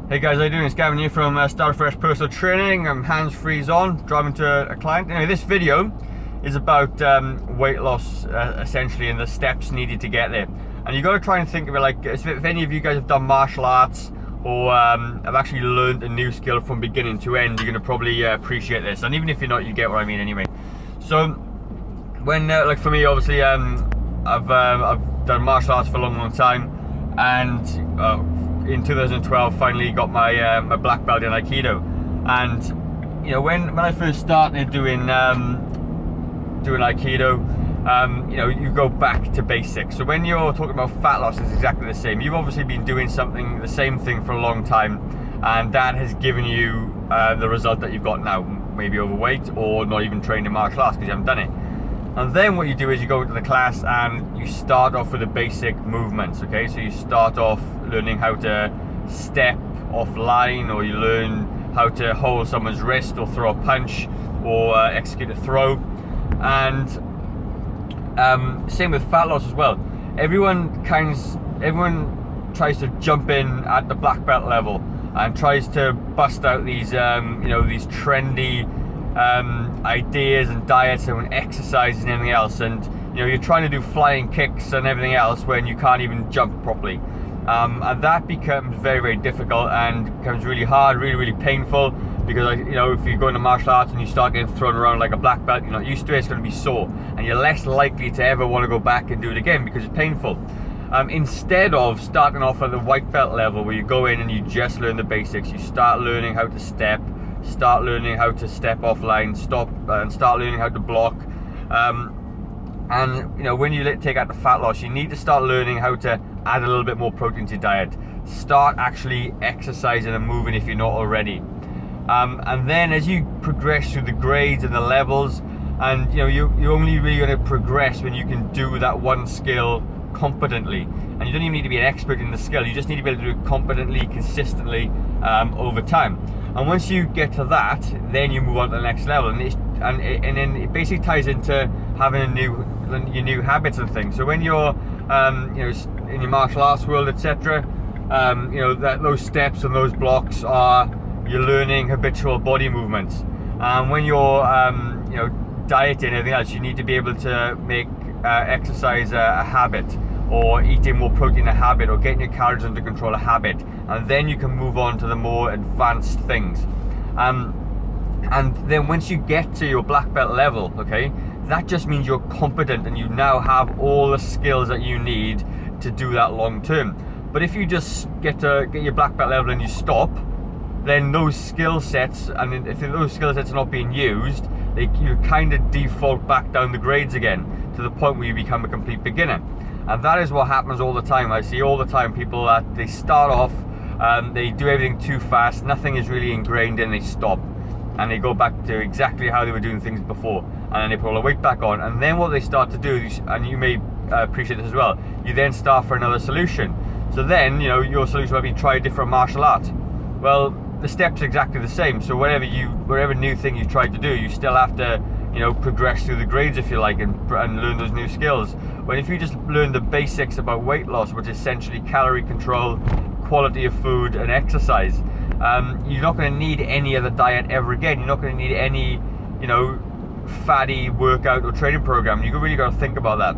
Hey guys, how you doing? It's Gavin here from Fresh Personal Training. I'm hands-free on, driving to a client. Anyway, this video is about weight loss, essentially, and the steps needed to get there. And you got to try and think of it like, if any of you guys have done martial arts or have actually learned a new skill from beginning to end, you're going to probably appreciate this. And even if you're not, you get what I mean anyway. So, when, like for me, obviously, I've done martial arts for a long time, and in 2012 finally got my my black belt in Aikido. And you know, when I first started doing Aikido, you know, you go back to basics. So when you're talking about fat loss, it's exactly the same. You've obviously been doing the same thing for a long time, and that has given you the result that you've got now, maybe overweight or not even trained in martial arts because you haven't done it. And then what you do is you go into the class and you start off with the basic movements, okay? So you start off learning how to step offline, or you learn how to hold someone's wrist or throw a punch or execute a throw. And same with fat loss as well. Everyone tries to jump in at the black belt level and tries to bust out these you know, these trendy ideas and diets and exercises and everything else, and you know, you're trying to do flying kicks and everything else when you can't even jump properly, and that becomes very, very difficult and becomes really hard, really painful, because you know, if you go into martial arts and you start getting thrown around like a black belt, you're not used to it, it's going to be sore, and you're less likely to ever want to go back and do it again because it's painful. Instead of starting off at the white belt level where you go in and you just learn the basics, you start learning how to step, start learning how to step offline, and start learning how to block. And you know, when you take out the fat loss, you need to start learning how to add a little bit more protein to your diet. Start actually exercising and moving if you're not already. And then as you progress through the grades and the levels, and you know, you're only really going to progress when you can do that one skill competently. And you don't even need to be an expert in the skill, you just need to be able to do it competently, consistently, over time. And once you get to that, then you move on to the next level, and then it basically ties into having your new habits and things. So when you're you know, in your martial arts world, etc., you know, those steps and those blocks are, you're learning habitual body movements. And when you're you know, dieting and everything else, you need to be able to make exercise a habit, or eating more protein a habit, or getting your calories under control a habit, and then you can move on to the more advanced things. And then once you get to your black belt level, okay, that just means you're competent and you now have all the skills that you need to do that long term. But if you just get your black belt level and you stop, then those skill sets, and if those skill sets are not being used, you kind of default back down the grades again to the point where you become a complete beginner. And that is what happens all the time. I see all the time people that they start off, they do everything too fast, nothing is really ingrained in, they stop. And they go back to exactly how they were doing things before. And then they put all the weight back on. And then what they start to do, and you may appreciate this as well, you then start for another solution. So then, you know, your solution might be try a different martial art. Well, the steps are exactly the same. So whatever new thing you try to do, you still have to, you know, progress through the grades if you like, and learn those new skills. When if you just learn the basics about weight loss, which is essentially calorie control, quality of food, and exercise, you're not going to need any other diet ever again. You're not going to need any, you know, fatty workout or training program. You really got to think about that.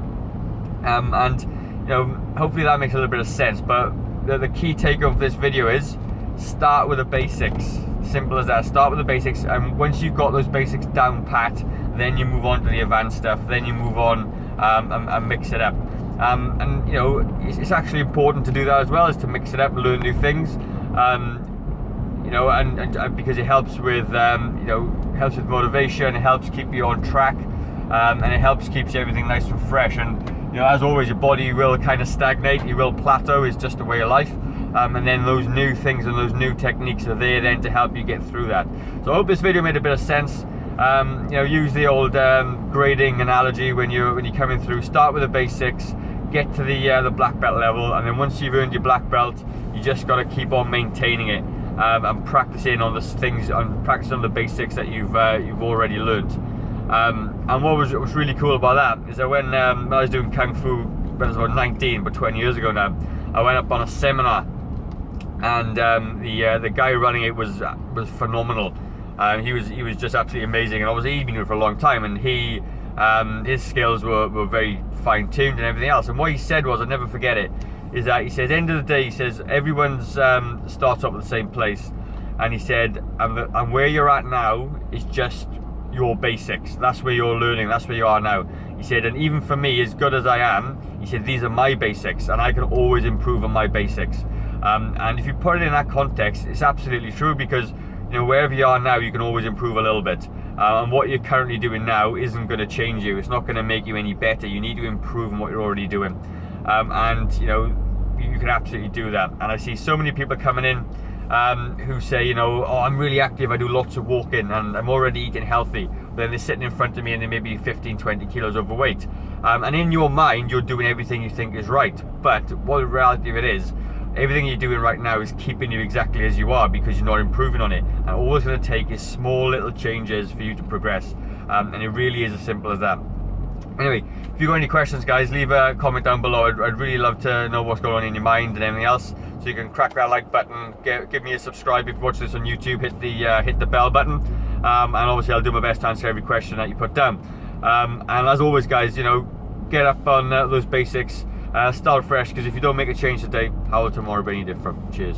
And you know, hopefully that makes a little bit of sense. But the key take of this video is start with the basics. Simple as that. Start with the basics, and once you've got those basics down pat, then you move on to the advanced stuff. Then you move on and mix it up. And you know, it's actually important to do that as well, is to mix it up and learn new things. You know, and because it helps with you know, helps with motivation, it helps keep you on track, and it helps keeps everything nice and fresh. And you know, as always, your body will kind of stagnate, you will plateau, it's just a way of life. And then those new things and those new techniques are there then to help you get through that. So I hope this video made a bit of sense. You know, use the old grading analogy when you're coming through. Start with the basics, get to the black belt level, and then once you've earned your black belt, you just got to keep on maintaining it, and practicing on the things, and practicing on the basics that you've already learned. And what was really cool about that is that when I was doing Kung Fu when I was about 19, but 20 years ago now, I went up on a seminar and the guy running it was phenomenal. He was just absolutely amazing, and obviously he'd been doing it for a long time, and his skills were very fine-tuned and everything else. And what he said was, I'll never forget it, is that he says, end of the day, he says, everyone's starts up at the same place, and he said, and where you're at now is just your basics. That's where you're learning, that's where you are now. He said, and even for me, as good as I am, he said, these are my basics, and I can always improve on my basics. And if you put it in that context, it's absolutely true, because wherever you are now, you can always improve a little bit. And what you're currently doing now isn't going to change you. It's not going to make you any better. You need to improve on what you're already doing. And you can absolutely do that. And I see so many people coming in who say, oh, I'm really active, I do lots of walking, and I'm already eating healthy. But then they're sitting in front of me and they may be 15, 20 kilos overweight. And in your mind, you're doing everything you think is right. But what the reality of it is, everything you're doing right now is keeping you exactly as you are, because you're not improving on it. And all it's going to take is small little changes for you to progress. And it really is as simple as that. Anyway, if you've got any questions, guys, leave a comment down below. I'd really love to know what's going on in your mind and everything else. So you can crack that like button, give me a subscribe if you watch this on YouTube, hit the bell button. And obviously I'll do my best to answer every question that you put down. And as always, guys, get up on those basics. Start fresh, because if you don't make a change today, how will tomorrow be any different? Cheers.